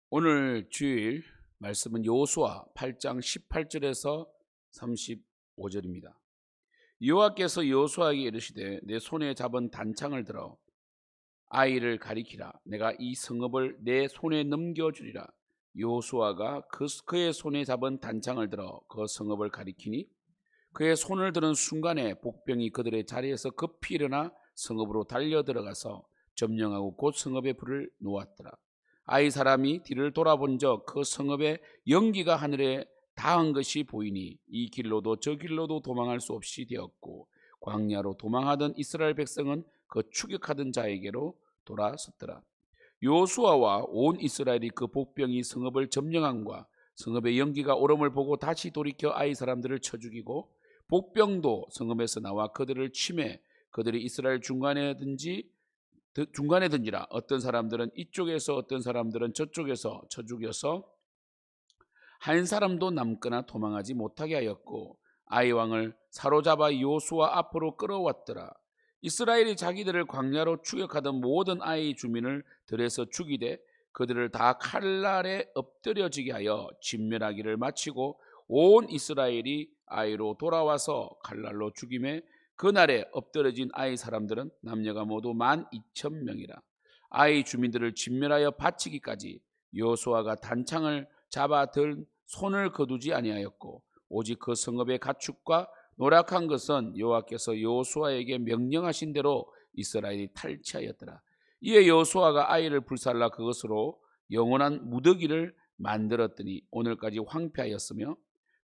오늘 주일 말씀은 여호수아 8장 18절에서 35절입니다. 여호와께서 여호수아에게 이르시되 내 손에 잡은 단창을 들어 아이를 가리키라. 내가 이 성읍을 내 손에 넘겨주리라. 여호수아가 그의 손에 잡은 단창을 들어 그 성읍을 가리키니 그의 손을 드는 순간에 복병이 그들의 자리에서 급히 일어나 성읍으로 달려 들어가서 점령하고 곧 성읍에 불을 놓았더라. 아이 사람이 뒤를 돌아본 적 그 성읍의 연기가 하늘에 닿은 것이 보이니 이 길로도 저 길로도 도망할 수 없이 되었고 광야로 도망하던 이스라엘 백성은 그 추격하던 자에게로 돌아섰더라. 여호수아와 온 이스라엘이 그 복병이 성읍을 점령함과 성읍의 연기가 오름을 보고 다시 돌이켜 아이 사람들을 쳐 죽이고 복병도 성읍에서 나와 그들을 치매 그들이 이스라엘 중간에 든지라. 어떤 사람들은 이쪽에서 어떤 사람들은 저쪽에서 쳐 죽여서 한 사람도 남거나 도망하지 못하게 하였고 아이 왕을 사로잡아 여호수아 앞으로 끌어왔더라. 이스라엘이 자기들을 광야로 추격하던 모든 아이 주민을 들에서 죽이되 그들을 다 칼날에 엎드려지게 하여 진멸하기를 마치고 온 이스라엘이 아이로 돌아와서 칼날로 죽임에 그날에 엎드러진 아이 사람들은 남녀가 모두 12,000명이라. 아이 주민들을 진멸하여 바치기까지 여호수아가 단창을 잡아 들 손을 거두지 아니하였고 오직 그 성읍의 가축과 노력한 것은 여호와께서 여호수아에게 명령하신 대로 이스라엘이 탈취하였더라. 이에 여호수아가 아이를 불살라 그것으로 영원한 무더기를 만들었더니 오늘까지 황폐하였으며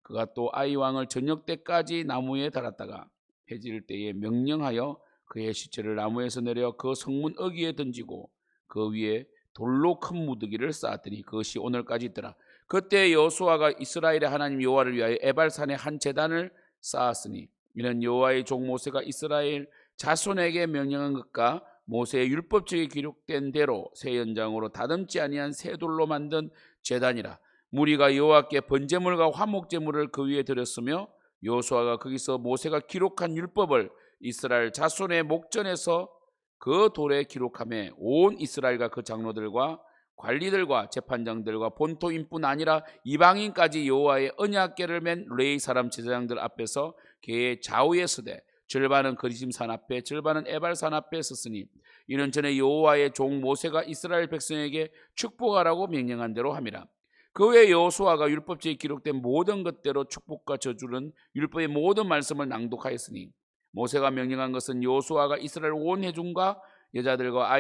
그가 또 아이 왕을 저녁 때까지 나무에 달았다가 해질 때에 명령하여 그의 시체를 나무에서 내려 그 성문 어귀에 던지고 그 위에 돌로 큰 무더기를 쌓았더니 그것이 오늘까지 있더라. 그때 여호수아가 이스라엘의 하나님 여호와를 위하여 에발산에 한 제단을 쌓았으니 이는 여호와의 종 모세가 이스라엘 자손에게 명령한 것과 모세의 율법책에 기록된 대로 새 연장으로 다듬지 아니한 새 돌로 만든 제단이라. 무리가 여호와께 번제물과 화목제물을 그 위에 드렸으며 여호수아가 거기서 모세가 기록한 율법을 이스라엘 자손의 목전에서 그 돌에 기록하며 온 이스라엘과 그 장로들과 관리들과 재판장들과 본토인뿐 아니라 이방인까지 여호와의 언약궤를 맨 레위 사람 제사장들 앞에서 그의 좌우에 서되 절반은 거리심산 앞에 절반은 에발산 앞에 섰으니 이는 전에 여호와의 종 모세가 이스라엘 백성에게 축복하라고 명령한 대로 함이라. 그 외에 여호수아가 율법책에 기록된 모든 것대로 축복과 저주는 율법의 모든 말씀을 낭독하였으니 모세가 명령한 것은 여호수아가 이스라엘 온 회중과 여자들과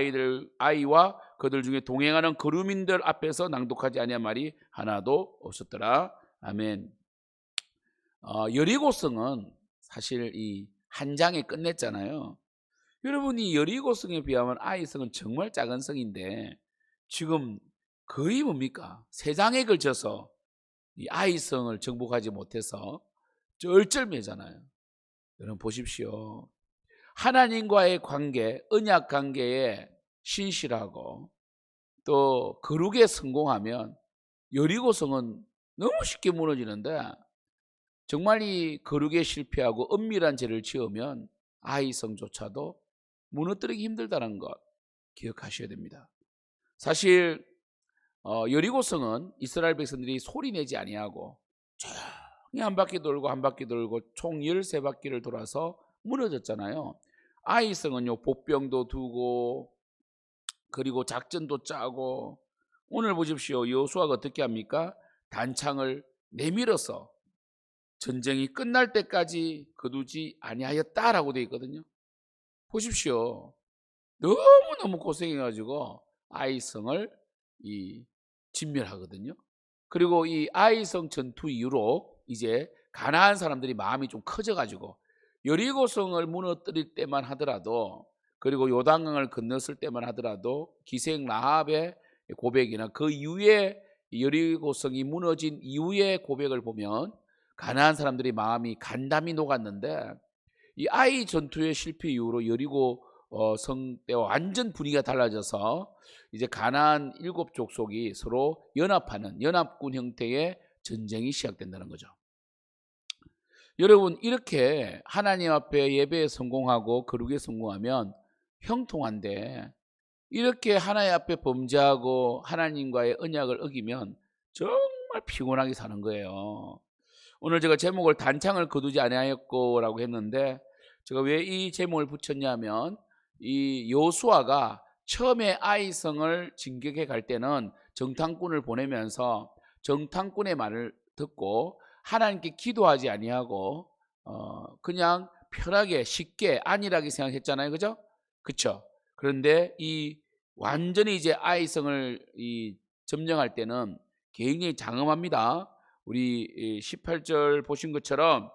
아이와 그들 중에 동행하는 거류민들 앞에서 낭독하지 아니한 말이 하나도 없었더라. 아멘. 여리고성은 사실 이 한 장에 끝냈잖아요. 여러분이 여리고성에 비하면 아이성은 정말 작은 성인데 지금 거의 뭡니까? 세 장에 걸쳐서 이 아이성을 정복하지 못해서 쩔쩔매잖아요. 여러분 보십시오. 하나님과의 관계, 언약 관계에 신실하고 또 거룩에 성공하면 여리고성은 너무 쉽게 무너지는데 정말 이 거룩에 실패하고 은밀한 죄를 지으면 아이성조차도 무너뜨리기 힘들다는 것 기억하셔야 됩니다. 사실 여리고성은 이스라엘 백성들이 소리내지 아니하고 조용히 한 바퀴 돌고 한 바퀴 돌고 총 13바퀴를 돌아서 무너졌잖아요. 아이성은요 복병도 두고 그리고 작전도 짜고 오늘 보십시오. 여호수아가 어떻게 합니까? 단창을 내밀어서 전쟁이 끝날 때까지 거두지 아니하였다라고 되어 있거든요. 보십시오. 너무너무 고생해가지고 아이성을 진멸하거든요. 그리고 이 아이성 전투 이후로 이제 가나안 사람들이 마음이 좀 커져가지고 여리고성을 무너뜨릴 때만 하더라도 그리고 요단강을 건넜을 때만 하더라도 기생 라합의 고백이나 그 이후에 여리고성이 무너진 이후의 고백을 보면 가나안 사람들이 마음이 간담이 녹았는데 이 아이 전투의 실패 이후로 여리고 성 때와 완전 분위기가 달라져서 이제 가나안 7족속이 서로 연합하는 연합군 형태의 전쟁이 시작된다는 거죠. 여러분 이렇게 하나님 앞에 예배에 성공하고 거룩에 성공하면 형통한데 이렇게 하나님 앞에 범죄하고 하나님과의 언약을 어기면 정말 피곤하게 사는 거예요. 오늘 제가 제목을 단창을 거두지 아니하였고라고 했는데, 제가 왜 이 제목을 붙였냐면, 이 여호수아가 처음에 아이성을 진격해 갈 때는 정탐꾼을 보내면서 정탐꾼의 말을 듣고 하나님께 기도하지 아니하고 그냥 편하게 쉽게 안일하게 생각했잖아요. 그죠? 그쵸? 그런데 이 완전히 이제 아이성을 점령할 때는 굉장히 장엄합니다. 우리 18절 보신 것처럼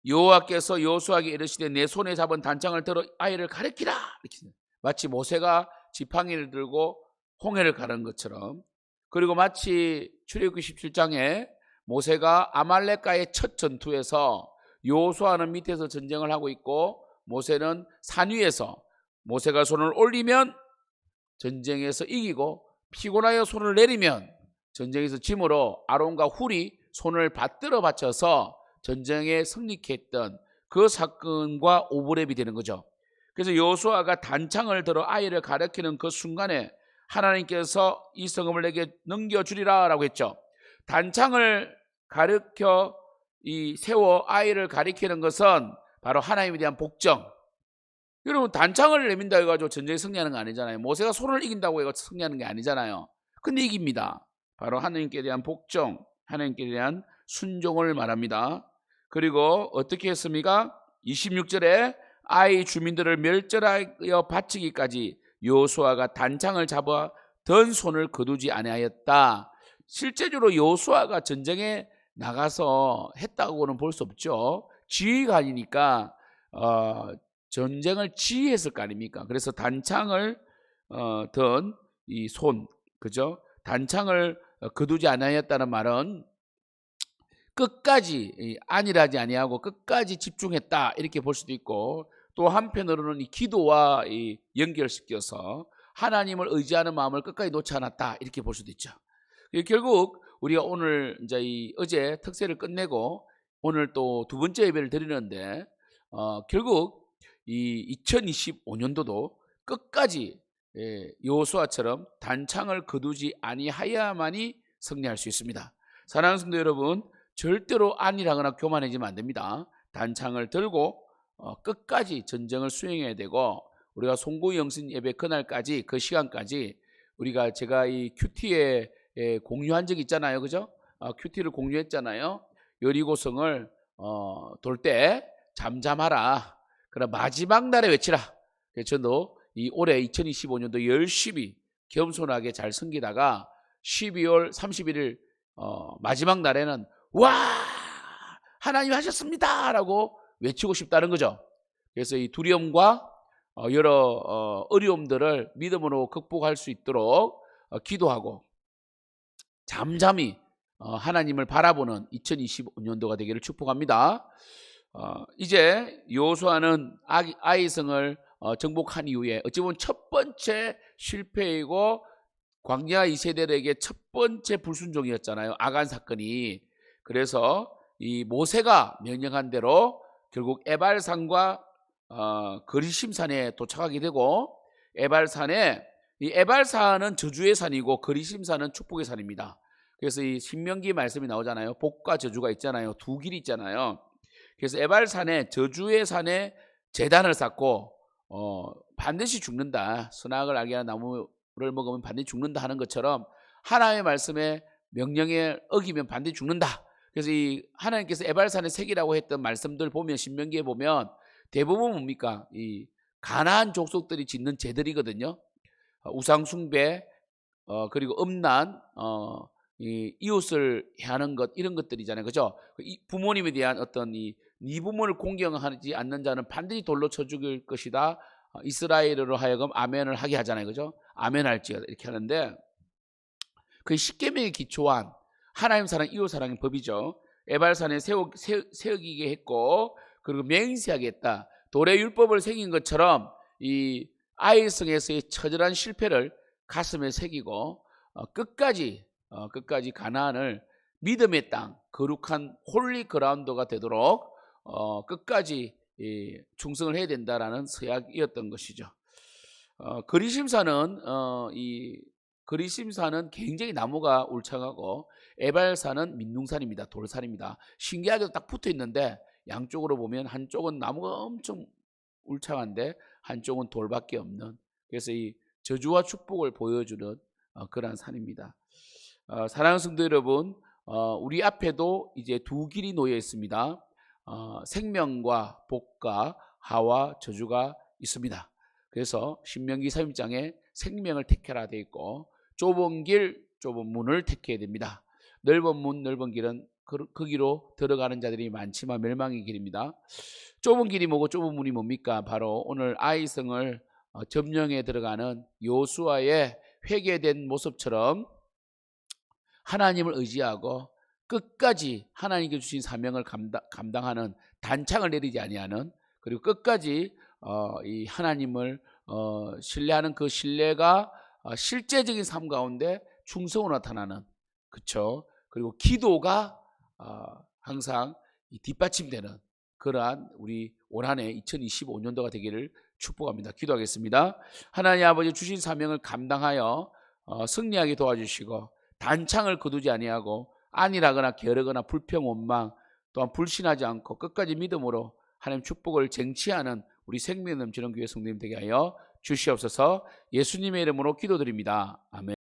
여호와께서 여호수아에게 이르시되 내 손에 잡은 단창을 들어 아이를 가리키라, 이렇게. 마치 모세가 지팡이를 들고 홍해를 가른 것처럼. 그리고 마치 출애굽기 17장에 모세가 아말렉과의 첫 전투에서 여호수아는 밑에서 전쟁을 하고 있고 모세는 산 위에서, 모세가 손을 올리면 전쟁에서 이기고 피곤하여 손을 내리면 전쟁에서 짐으로 아론과 훌이 손을 받들어 바쳐서 전쟁에 승리케 했던 그 사건과 오버랩이 되는 거죠. 그래서 여호수아가 단창을 들어 아이를 가리키는 그 순간에 하나님께서 이 성읍을 내게 넘겨주리라 라고 했죠. 단창을 가리켜 세워 아이를 가리키는 것은 바로 하나님에 대한 복종. 여러분, 단창을 내민다 해가지고 전쟁에 승리하는 거 아니잖아요. 모세가 손을 이긴다고 해서 승리하는 게 아니잖아요. 근데 이깁니다. 바로 하나님께 대한 복종, 하나님께 대한 순종을 말합니다. 그리고 어떻게 했습니까? 26절에 아이 주민들을 멸절하여 바치기까지 여호수아가 단창을 잡아 든 손을 거두지 아니하였다. 실제적으로 여호수아가 전쟁에 나가서 했다고는 볼 수 없죠. 지휘관이니까 전쟁을 지휘했을 거 아닙니까? 그래서 단창을 든 이 손, 그죠? 단창을 거두지 아니하였다는 말은 끝까지 안일하지 아니하고 끝까지 집중했다, 이렇게 볼 수도 있고, 또 한편으로는 이 기도와 연결시켜서 하나님을 의지하는 마음을 끝까지 놓지 않았다, 이렇게 볼 수도 있죠. 결국 우리가 오늘 이제 어제 특세를 끝내고 오늘 또 두 번째 예배를 드리는데 결국 이 2025년도도 끝까지 여호수아처럼 단창을 거두지 아니하야만이 승리할 수 있습니다. 사랑하는 성도 여러분, 절대로 안일하거나 교만해지면 안 됩니다. 단창을 들고 끝까지 전쟁을 수행해야 되고, 우리가 송구 영신 예배 그날까지, 그 시간까지 우리가 제가 이 큐티에 공유한 적 있잖아요. 그죠? 큐티를 공유했잖아요. 여리고성을 돌 때 잠잠하라, 그럼 마지막 날에 외치라. 그래서 저도 이 올해 2025년도 열심히 겸손하게 잘 섬기다가 12월 31일 마지막 날에는 와, 하나님 하셨습니다 라고 외치고 싶다는 거죠. 그래서 이 두려움과 여러 어려움들을 믿음으로 극복할 수 있도록 기도하고 잠잠히 하나님을 바라보는 2025년도가 되기를 축복합니다. 이제 여호수아는 아이성을 정복한 이후에 어찌 보면 첫 번째 실패이고 광야 이세대에게 첫 번째 불순종이었잖아요. 아간 사건이. 그래서 이 모세가 명령한 대로 결국 에발산과 거리심산에 도착하게 되고, 이 에발산은 저주의 산이고 거리심산은 축복의 산입니다. 그래서 이 신명기 말씀이 나오잖아요. 복과 저주가 있잖아요. 두 길이 있잖아요. 그래서 에발산에, 저주의 산에 제단을 쌓고 반드시 죽는다, 선악을 알게 하는 나무를 먹으면 반드시 죽는다 하는 것처럼 하나님의 말씀에 명령에 어기면 반드시 죽는다. 그래서 이 하나님께서 에발산의 색이라고 했던 말씀들 보면, 신명기에 보면 대부분 뭡니까? 이 가나안 족속들이 짓는 제들이거든요. 우상 숭배, 그리고 음란, 이 이웃을 해하는 것, 이런 것들이잖아요. 그죠? 부모님에 대한 어떤 네 부모를 공경하지 않는 자는 반드시 돌로 쳐 죽일 것이다. 이스라엘으로 하여금 아멘을 하게 하잖아요. 그죠? 아멘할지어다, 이렇게 하는데, 그 십계명에 기초한 하나님 사랑, 이웃 사랑의 법이죠. 에발산에 세우게 했고, 그리고 맹세하게 했다. 돌의 율법을 새긴 것처럼 이 아이성에서의 처절한 실패를 가슴에 새기고 끝까지 가나안을 믿음의 땅, 거룩한 홀리 그라운드가 되도록 끝까지 충성을 해야 된다라는 서약이었던 것이죠. 그리심산은 이 그리심산은 굉장히 나무가 울창하고 에발산은 민둥산입니다. 돌산입니다. 신기하게도 딱 붙어 있는데 양쪽으로 보면 한쪽은 나무가 엄청 울창한데 한쪽은 돌밖에 없는, 그래서 이 저주와 축복을 보여주는 그러한 산입니다. 사랑하는 성도 여러분, 우리 앞에도 이제 두 길이 놓여 있습니다. 생명과 복과 하와 저주가 있습니다. 그래서 신명기 3장에 생명을 택하라 되어 있고 좁은 길 좁은 문을 택해야 됩니다. 넓은 문 넓은 길은 그 길로 들어가는 자들이 많지만 멸망의 길입니다. 좁은 길이 뭐고 좁은 문이 뭡니까? 바로 오늘 아이성을 점령에 들어가는 요수아의 회개된 모습처럼 하나님을 의지하고 끝까지 하나님께 주신 사명을 감당하는, 단창을 내리지 아니하는, 그리고 끝까지 이 하나님을 신뢰하는 그 신뢰가 실제적인 삶 가운데 충성으로 나타나는, 그렇죠? 그리고 기도가 항상 뒷받침되는 그러한 우리 올 한 해 2025년도가 되기를 축복합니다. 기도하겠습니다. 하나님 아버지, 주신 사명을 감당하여 승리하게 도와주시고 단창을 거두지 아니하고 안일하거나 게으르거나 불평 원망 또한 불신하지 않고 끝까지 믿음으로 하나님 축복을 쟁취하는 우리 생명 넘치는 교회 성도님 되게 하여 주시옵소서. 예수님의 이름으로 기도드립니다. 아멘.